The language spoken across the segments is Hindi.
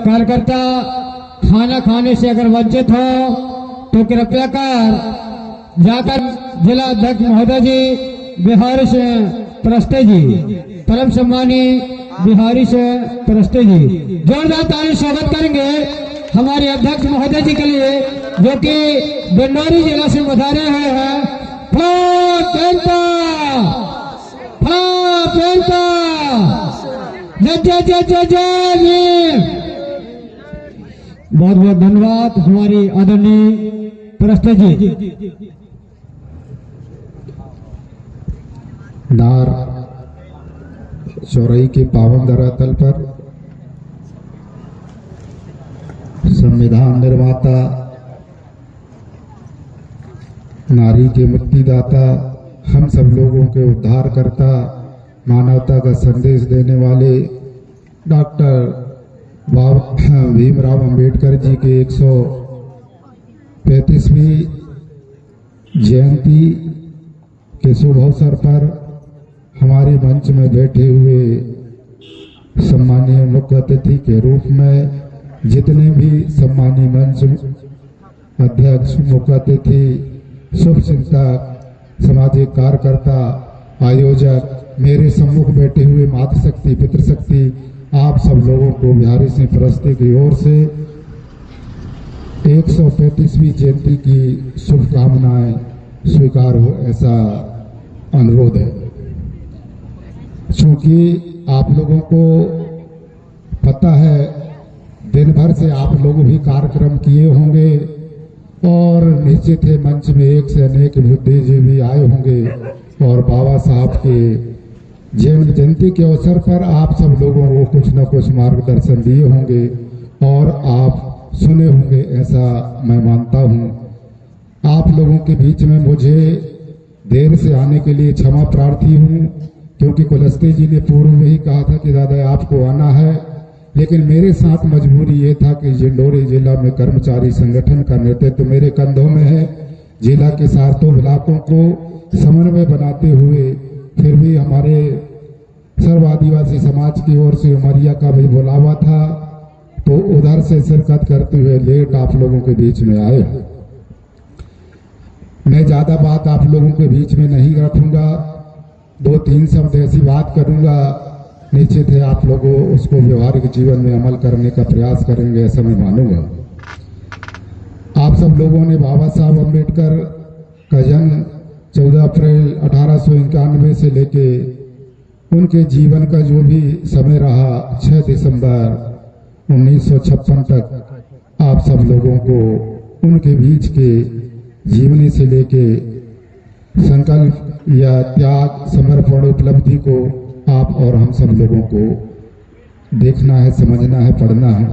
कार्यकर्ता खाना खाने से अगर वंचित हो तो कृपया कर जाकर जिला अध्यक्ष महोदय जी बिहारी से प्रस्ते जी, परम सम्मानी बिहारी से प्रस्ते जी, जोरदार ताली स्वागत करेंगे हमारे अध्यक्ष महोदय जी के लिए जो कि डिंडौरी जिला से पधारे हुए हैं। जय जय जय जय भीम। बहुत बहुत धन्यवाद हमारी आदरणीय प्रस्ते जी। नार चौराई के पावन धरातल पर संविधान निर्माता, नारी के मुक्तिदाता, हम सब लोगों के उद्धार करता, मानवता का संदेश देने वाले डॉक्टर भीमराव अंबेडकर जी के 135वीं जयंती के शुभ अवसर पर हमारे मंच में बैठे हुए सम्मानीय मुख्य अतिथि के रूप में जितने भी सम्मानीय मंच अध्यक्ष, मुख्य अतिथि, शुभ चिंतक, सामाजिक कार्यकर्ता, आयोजक, मेरे सम्मुख बैठे हुए मातृशक्ति, पितृशक्ति, आप सब लोगों को बिहारी सिंह प्रस्ते की ओर से 135वीं जयंती की शुभकामनाएं स्वीकार हो, ऐसा अनुरोध है। चूंकि आप लोगों को पता है दिन भर से आप लोग भी कार्यक्रम किए होंगे और निश्चित है मंच में एक से अनेक बुद्धिजीवी आए होंगे और बाबा साहब के जन्म जयंती के अवसर पर आप सब लोगों को कुछ न कुछ मार्गदर्शन दिए होंगे और आप सुने होंगे, ऐसा मैं मानता हूं। आप लोगों के बीच में मुझे देर से आने के लिए क्षमा प्रार्थी हूं, क्योंकि कुलस्ते जी ने पूर्व में ही कहा था कि दादा आपको आना है, लेकिन मेरे साथ मजबूरी ये था कि डिंडौरी जिला में कर्मचारी संगठन का नेतृत्व मेरे कंधों में है। जिला के सातों ब्लॉकों को समन्वय बनाते हुए फिर भी हमारे सर्व आदिवासी समाज की ओर से उमरिया का भी बुलावा था, तो उधर से शिरकत करते हुए लेट आप लोगों के बीच में आए। मैं ज्यादा बात आप लोगों के बीच में नहीं रखूंगा, 2-3 शब्द ऐसी बात करूंगा, निश्चित है आप लोगों उसको व्यवहारिक जीवन में अमल करने का प्रयास करेंगे, ऐसा मैं मानूंगा। आप सब लोगों ने बाबा साहब अम्बेडकर का जन्म 14 अप्रैल 1891 से लेके उनके जीवन का जो भी समय रहा 6 दिसंबर 1956 तक आप सब लोगों को उनके बीच के जीवनी से लेके संकल्प या त्याग, समर्पण, उपलब्धि को आप और हम सब लोगों को देखना है, समझना है, पढ़ना है।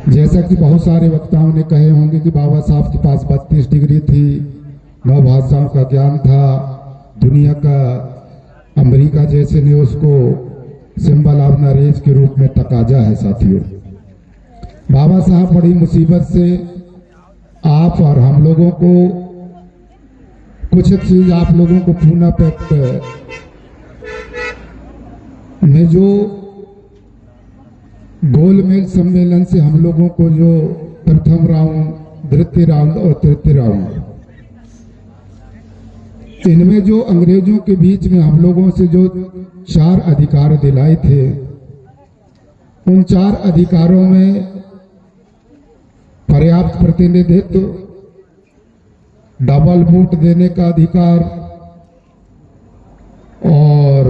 जैसा कि बहुत सारे वक्ताओं ने कहे होंगे कि बाबा साहब के पास 32 डिग्री थी, 9 भाषाओं का ज्ञान था, दुनिया का अमेरिका जैसे ने उसको सिंबल ऑफ नॉलेज के रूप में तकाजा है। साथियों, बाबा साहब बड़ी मुसीबत से आप और हम लोगों को कुछ चीज आप लोगों को पूना पैक्ट में जो गोलमेज सम्मेलन से हम लोगों को जो प्रथम राउंड, द्वितीय राउंड और तृतीय राउंड, इनमें जो अंग्रेजों के बीच में हम लोगों से जो 4 अधिकार दिलाए थे, उन 4 अधिकारों में पर्याप्त प्रतिनिधित्व, डबल वोट देने का अधिकार और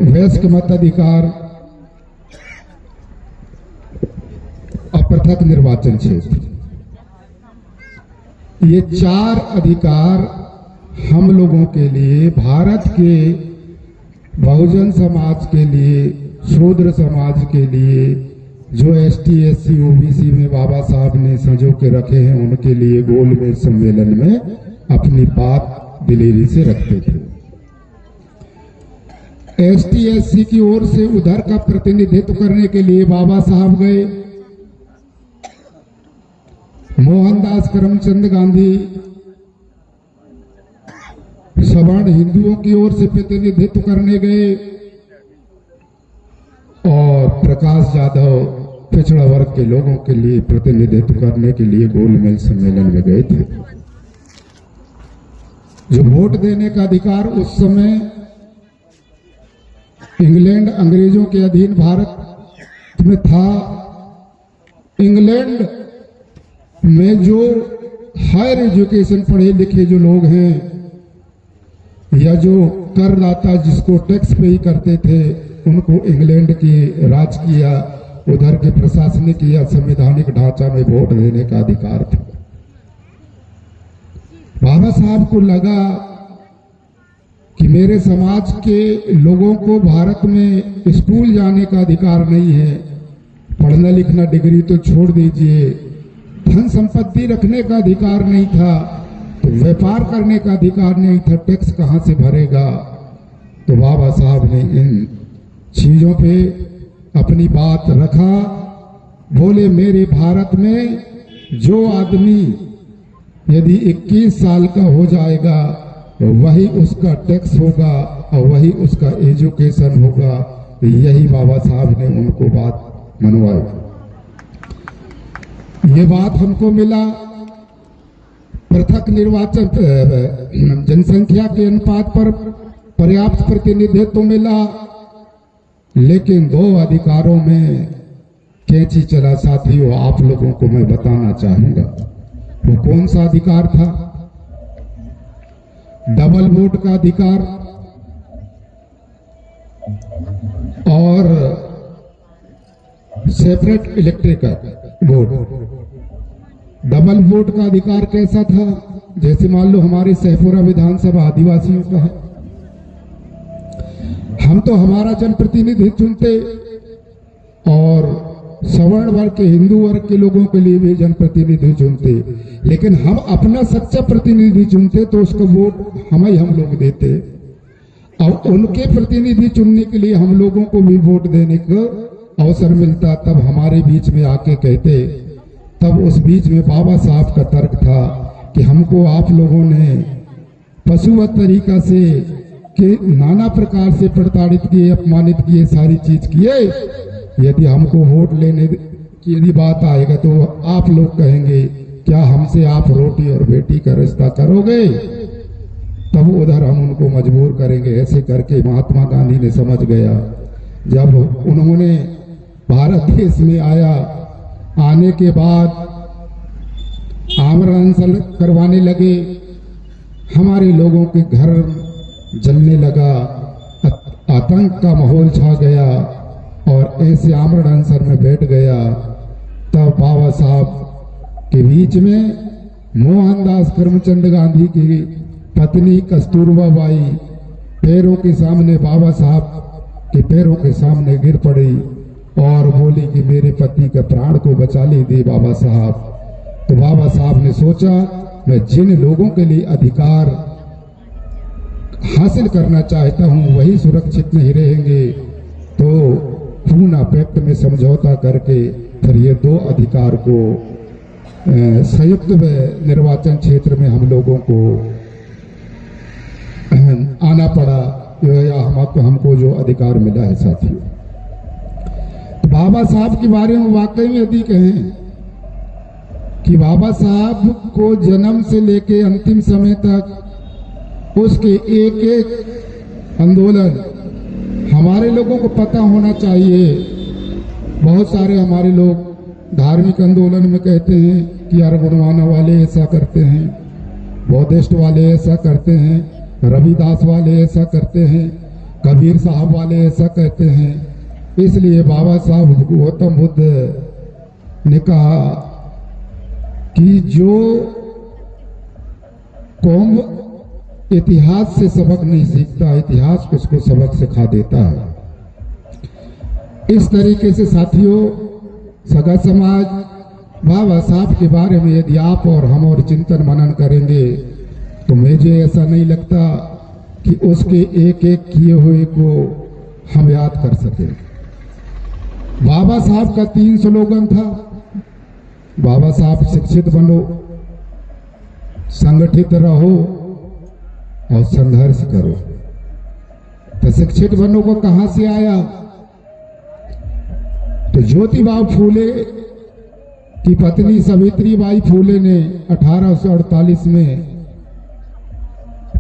वयस्क मताधिकार, अपृथक निर्वाचन क्षेत्र, ये 4 अधिकार हम लोगों के लिए, भारत के बहुजन समाज के लिए, शूद्र समाज के लिए, जो ST SC OBC में बाबा साहब ने संजो के रखे हैं, उनके लिए गोलमेज सम्मेलन में अपनी बात दिलेरी से रखते थे। ST SC की ओर से उधर का प्रतिनिधित्व करने के लिए बाबा साहब गए, मोहनदास करमचंद गांधी सवर्ण हिंदुओं की ओर से प्रतिनिधित्व करने गए प्रकाश यादव पिछड़ा वर्ग के लोगों के लिए प्रतिनिधित्व करने के लिए गोलमेज सम्मेलन में गए थे। जो वोट देने का अधिकार उस समय इंग्लैंड अंग्रेजों के अधीन भारत में था। इंग्लैंड में जो हायर एजुकेशन पढ़े लिखे जो लोग हैं या जो करदाता जिसको टैक्स पे करते थे, उनको इंग्लैंड के राजकीय उधर के प्रशासनिक या संवैधानिक ढांचा में वोट देने का अधिकार था। बाबा साहब को लगा कि मेरे समाज के लोगों को भारत में स्कूल जाने का अधिकार नहीं है, पढ़ना लिखना डिग्री तो छोड़ दीजिए, धन संपत्ति रखने का अधिकार नहीं था, तो व्यापार करने का अधिकार नहीं था, टैक्स कहां से भरेगा। तो बाबा साहब ने इन चीजों पे अपनी बात रखा। बोले मेरे भारत में जो आदमी यदि 21 साल का हो जाएगा वही उसका टैक्स होगा और वही उसका एजुकेशन होगा। यही बाबा साहब ने उनको बात मनवाई। ये बात हमको मिला। पृथक निर्वाचन जनसंख्या के अनुपात पर पर्याप्त प्रतिनिधित्व मिला, लेकिन 2 अधिकारों में कैंची चला साथियों। आप लोगों को मैं बताना चाहूंगा वो कौन सा अधिकार था। डबल वोट का अधिकार और separate electrical vote. Double vote का अधिकार कैसा था? जैसे मान लो हमारी सहपुरा विधानसभा आदिवासियों का है, हम तो हमारा जनप्रतिनिधि चुनते और सवर्ण वर्ग के हिंदू वर्ग के लोगों के लिए भी जनप्रतिनिधि चुनते, लेकिन हम अपना सच्चा प्रतिनिधि चुनते तो उसका वोट हम लोग देते और उनके प्रतिनिधि चुनने के लिए हम लोगों को भी वोट देने का अवसर मिलता। तब हमारे बीच में आके कहते, तब उस बीच में बाबा साहब का तर्क था कि हमको आप लोगों ने पशुवत तरीका से कि नाना प्रकार से प्रताड़ित किए, अपमानित किए, सारी चीज किए। यदि हमको वोट लेने की यदि बात आएगा तो आप लोग कहेंगे क्या हमसे आप रोटी और बेटी का रिश्ता करोगे? तब उधर हम उनको मजबूर करेंगे। ऐसे करके महात्मा गांधी ने समझ गया। जब उन्होंने भारत देश में आने के बाद आमरण अनशन करवाने लगे, हमारे लोगों के घर जलने लगा, आतंक का माहौल छा गया और ऐसे आमरण अनशन में बैठ गया। तब बाबा साहब के बीच में मोहनदास करमचंद गांधी की पत्नी कस्तूरबा बाई पैरों के सामने, बाबा साहब के पैरों के सामने गिर पड़ी और बोली कि मेरे पति के प्राण को बचा लीजिए बाबा साहब। तो बाबा साहब ने सोचा मैं जिन लोगों के लिए अधिकार हासिल करना चाहता हूं वही सुरक्षित नहीं रहेंगे, तो पूना पैक्ट में समझौता करके फिर ये 2 अधिकार को संयुक्त निर्वाचन क्षेत्र में हम लोगों को आना पड़ा या हमको जो अधिकार मिला है साथियों। तो बाबा साहब के बारे में वाकई में यदि कहें कि बाबा साहब को जन्म से लेके अंतिम समय तक उसके एक एक आंदोलन हमारे लोगों को पता होना चाहिए। बहुत सारे हमारे लोग धार्मिक आंदोलन में कहते हैं कि यार गुणवाना वाले ऐसा करते हैं, बौद्धिस्ट वाले ऐसा करते हैं, रविदास वाले ऐसा करते हैं, कबीर साहब वाले ऐसा कहते हैं। इसलिए बाबा साहब गौतम बुद्ध ने कहा कि जो कौम इतिहास से सबक नहीं सीखता, इतिहास उसको सबक सिखा देता है। इस तरीके से साथियों सगा समाज बाबा साहब के बारे में यदि आप और हम और चिंतन मनन करेंगे तो मुझे ऐसा नहीं लगता कि उसके एक एक किए हुए को हम याद कर सके। बाबा साहब का 3 स्लोगन था। बाबा साहब शिक्षित बनो, संगठित रहो और संघर्ष करो। तो शिक्षित बनो को कहां से आया? ज्योतिबा फूले की पत्नी सावित्रीबाई फूले ने 1848 में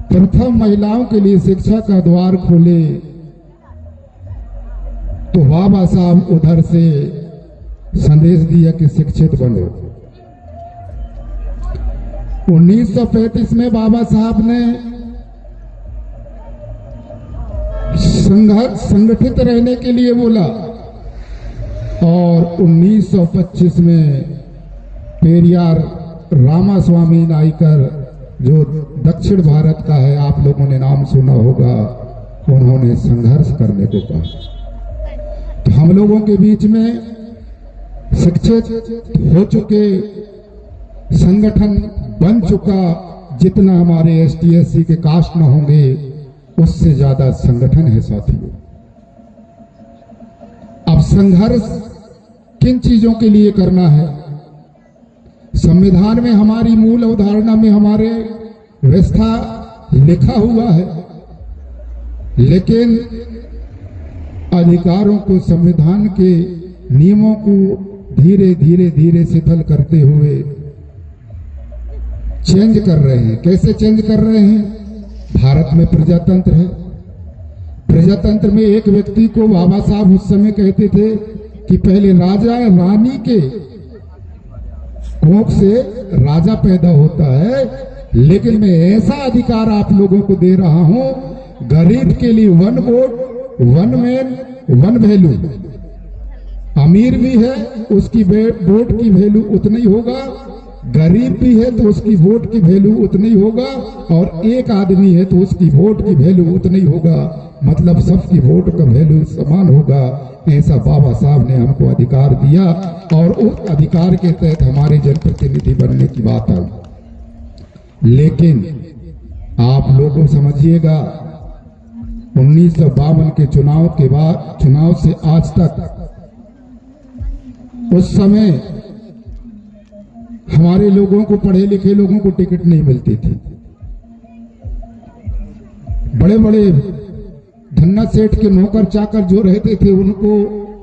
प्रथम महिलाओं के लिए शिक्षा का द्वार खोले, तो बाबा साहब उधर से संदेश दिया कि शिक्षित बनो। 1935 में बाबा साहब ने संगठित रहने के लिए बोला और 1925 में पेरियार रामास्वामी नायकर जो दक्षिण भारत का है, आप लोगों ने नाम सुना होगा, उन्होंने संघर्ष करने को कहा। तो हम लोगों के बीच में शिक्षित हो चुके, संगठन बन चुका, जितना हमारे ST/SC के कास्ट न होंगे उससे ज्यादा संगठन है साथियों। अब संघर्ष किन चीजों के लिए करना है? संविधान में हमारी मूल अवधारणा में हमारे व्यवस्था लिखा हुआ है, लेकिन अधिकारों को, संविधान के नियमों को धीरे धीरे धीरे शिथिल करते हुए चेंज कर रहे हैं। कैसे चेंज कर रहे हैं? भारत में प्रजातंत्र है। प्रजातंत्र में एक व्यक्ति को बाबा साहब उस समय कहते थे कि पहले राजा रानी के कोख से राजा पैदा होता है, लेकिन मैं ऐसा अधिकार आप लोगों को दे रहा हूं, गरीब के लिए 1 वोट 1 मैन 1 वैल्यू। अमीर भी है उसकी वोट की वैल्यू उतना ही होगा, गरीब भी है तो उसकी वोट की वैल्यू उतनी ही होगा, और एक आदमी है तो उसकी वोट की वैल्यू उतनी ही होगा, मतलब सबकी वोट का वैल्यू समान होगा। ऐसा बाबा साहब ने हमको अधिकार दिया और उस अधिकार के तहत हमारे जनप्रतिनिधि बनने की बात आई। लेकिन आप लोगों समझिएगा, 1952 के चुनाव के बाद, चुनाव से आज तक, उस समय हमारे लोगों को, पढ़े लिखे लोगों को टिकट नहीं मिलती थी। बड़े बड़े धन्ना सेठ के नौकर चाकर जो रहते थे उनको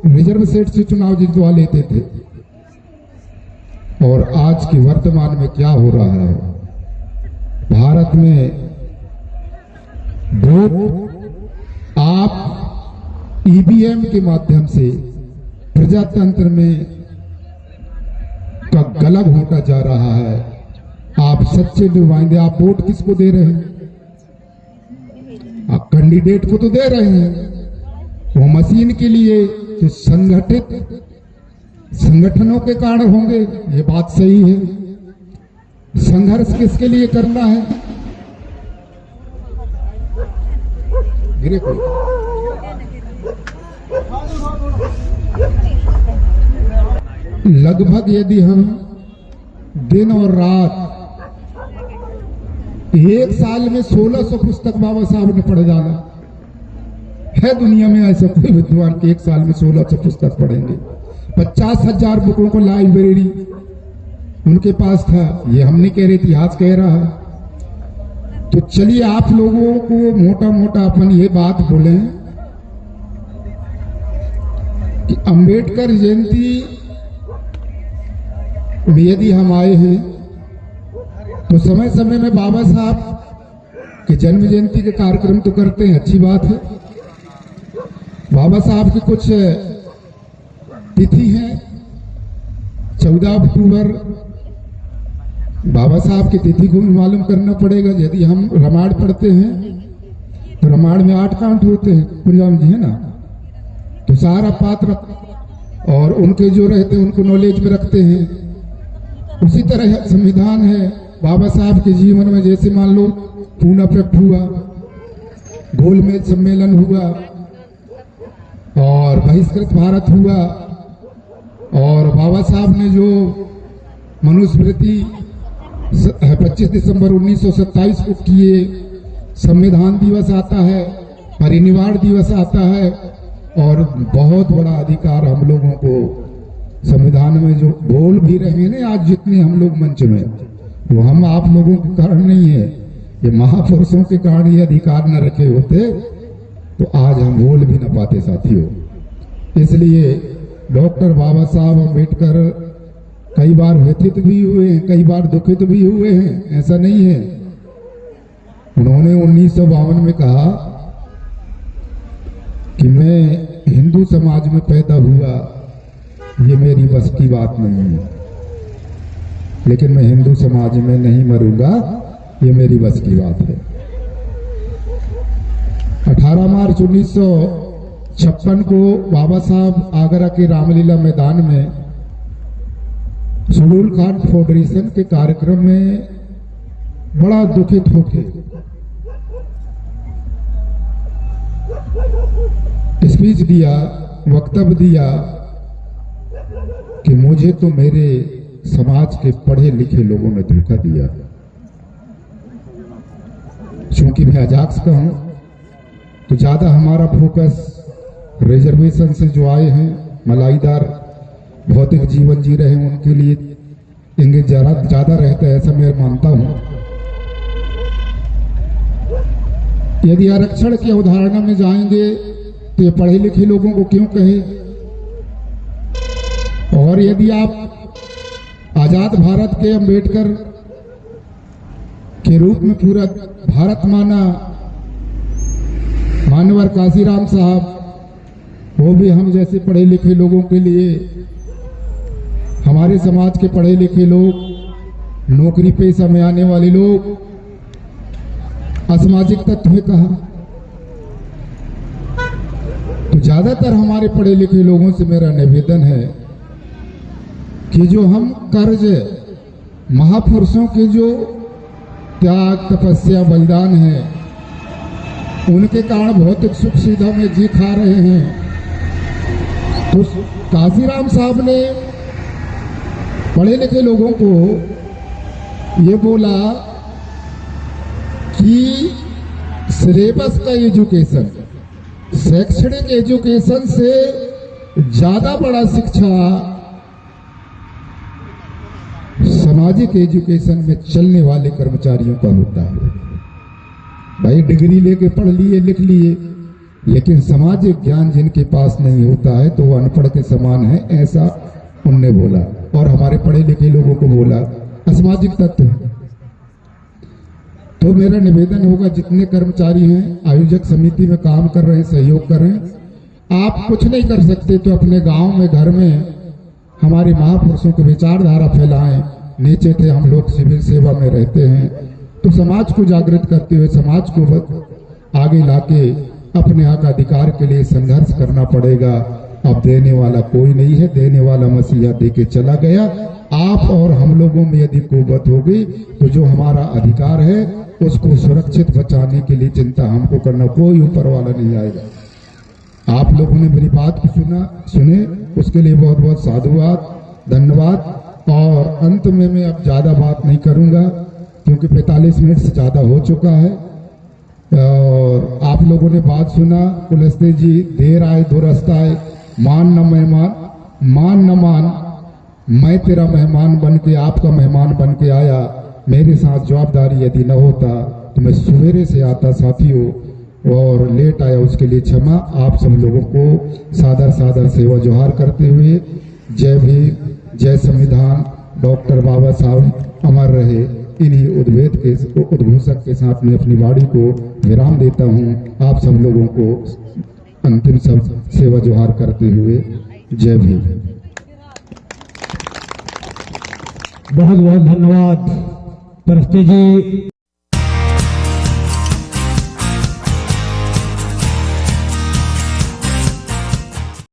रिजर्व सेठ से चुनाव जितवा लेते थे। और आज की वर्तमान में क्या हो रहा है? भारत में वोट आप EVM के माध्यम से प्रजातंत्र में का गला घोंटा जा रहा है। आप सच्चे नुमाइंदे, आप वोट किसको दे रहे हैं? आप कैंडिडेट को तो दे रहे हैं, वो मशीन के लिए जो संगठित संगठनों के कारण होंगे, ये बात सही है। संघर्ष किसके लिए करना है? गिरे कोई लगभग यदि हम दिन और रात, एक साल में 1600 पुस्तक बाबा साहब ने पढ़ डाला है। दुनिया में ऐसा कोई विद्वान कि एक साल में 1600 पुस्तक पढ़ेंगे। 50,000 बुकों को लाइब्रेरी उनके पास था, ये हम नहीं कह रहे, इतिहास कह रहा है। तो चलिए आप लोगों को मोटा मोटा अपन ये बात बोले कि अंबेडकर जयंती में यदि हम आए हैं तो समय समय में बाबा साहब के जन्म जयंती के कार्यक्रम तो करते हैं, अच्छी बात है। बाबा साहब की कुछ तिथि है, 14 अक्टूबर बाबा साहब की तिथि को भी मालूम करना पड़ेगा। यदि हम रामायण पढ़ते हैं तो रामायण में 8 कांड होते हैं, कुंजाम जी है ना, तो सारा पात्र और उनके जो रहते हैं उनको नॉलेज में रखते हैं। उसी तरह संविधान है, बाबा साहब के जीवन में जैसे मान लो पूना प्रकट हुआ, गोलमेज सम्मेलन हुआ और बहिष्कृत भारत हुआ, और बाबा साहब ने जो मनुस्मृति 25 दिसंबर 1927 को किए, संविधान दिवस आता है, परिनिर्वाण दिवस आता है, और बहुत बड़ा अधिकार हम लोगों को संविधान में जो बोल भी रहे हैं आज जितने हम लोग मंच में, वो हम आप लोगों के कारण नहीं है, ये महापुरुषों के कारण ये अधिकार न रखे होते तो आज हम बोल भी न पाते साथियों। इसलिए डॉक्टर बाबा साहब अम्बेडकर कई बार व्यथित भी हुए हैं, कई बार दुखित भी हुए हैं, ऐसा नहीं है। उन्होंने 1952 में कहा कि मैं हिंदू समाज में पैदा हुआ, ये मेरी बस की बात नहीं है, लेकिन मैं हिंदू समाज में नहीं मरूंगा, ये मेरी बस की बात है। 18 मार्च 1956 को बाबा साहब आगरा के रामलीला मैदान में शेड्यूल खान फेडरेशन के कार्यक्रम में बड़ा दुखित होके स्पीच दिया, वक्तव्य दिया कि मुझे तो मेरे समाज के पढ़े लिखे लोगों ने धोखा दिया। चूंकि मैं अजाक्स का हूं तो ज्यादा हमारा फोकस रिजर्वेशन से जो आए हैं, मलाईदार भौतिक जीवन जी रहे हैं, उनके लिए इंगित ज्यादा रहता है, ऐसा मैं मानता हूं। यदि आरक्षण की अवधारणा में जाएंगे तो ये पढ़े लिखे लोगों को क्यों कहे, और यदि आप आजाद भारत के अंबेडकर के रूप में पूरा भारत माना मानवर काशीराम साहब, वो भी हम जैसे पढ़े लिखे लोगों के लिए, हमारे समाज के पढ़े लिखे लोग, नौकरी पेशा में आने वाले लोग असामाजिक तत्व है कहा, तो ज्यादातर हमारे पढ़े लिखे लोगों से मेरा निवेदन है कि जो हम कर्ज महापुरुषों के जो त्याग, तपस्या, बलिदान है, उनके कारण भौतिक सुख सुविधा में जी खा रहे हैं, तो काशीराम साहब ने पढ़े लिखे लोगों को ये बोला कि सिलेबस का एजुकेशन, शैक्षणिक एजुकेशन से ज्यादा बड़ा शिक्षा सामाजिक एजुकेशन में चलने वाले कर्मचारियों का होता है। भाई डिग्री लेके पढ़ लिए, लिख लिए, लेकिन सामाजिक ज्ञान जिनके पास नहीं होता है तो वो अनपढ़ के समान है, ऐसा उनने बोला। और हमारे पढ़े लिखे लोगों को बोला असामाजिक तत्व। तो मेरा निवेदन होगा, जितने कर्मचारी हैं, आयोजक समिति में काम कर रहे हैं, सहयोग कर रहे हैं, आप कुछ नहीं कर सकते तो अपने गांव में, घर में हमारे महापुरुषों की विचारधारा फैलाएं। नीचे थे हम लोग, सिविल सेवा में रहते हैं, तो समाज को जागृत करते हुए समाज को आगे लाके अपने हक अधिकार के लिए संघर्ष करना पड़ेगा। अब देने वाला कोई नहीं है, देने वाला मसीहा दे के चला गया। आप और हम लोगों में यदि कुव्वत होगी तो जो हमारा अधिकार है उसको सुरक्षित बचाने के लिए चिंता हमको करना, कोई ऊपर वाला नहीं आएगा। आप लोगों ने मेरी बात को सुने, उसके लिए बहुत बहुत साधुवाद, धन्यवाद। और अंत में मैं अब ज्यादा बात नहीं करूंगा क्योंकि 45 मिनट से ज्यादा हो चुका है। और आप लोगों ने बात सुना, कुलस्ते जी, देर आए दुरुस्त आए, मान न मेहमान, मान न मान, मैं तेरा मेहमान बन के, आपका मेहमान बन के आया। मेरे साथ जवाबदारी यदि न होता तो मैं सवेरे से आता साथियों, और लेट आया उसके लिए क्षमा। आप सब लोगों को सादर सादर सेवा जोहार करते हुए जय भीम, जय संविधान, डॉक्टर बाबा साहब अमर रहे, इन्हीं उद्घोषक के साथ में अपनी वाणी को विराम देता हूं। आप सब लोगों को अंतिम सब सेवा जोहार करते हुए जय भीम। बहुत बहुत धन्यवाद परस्ते जी।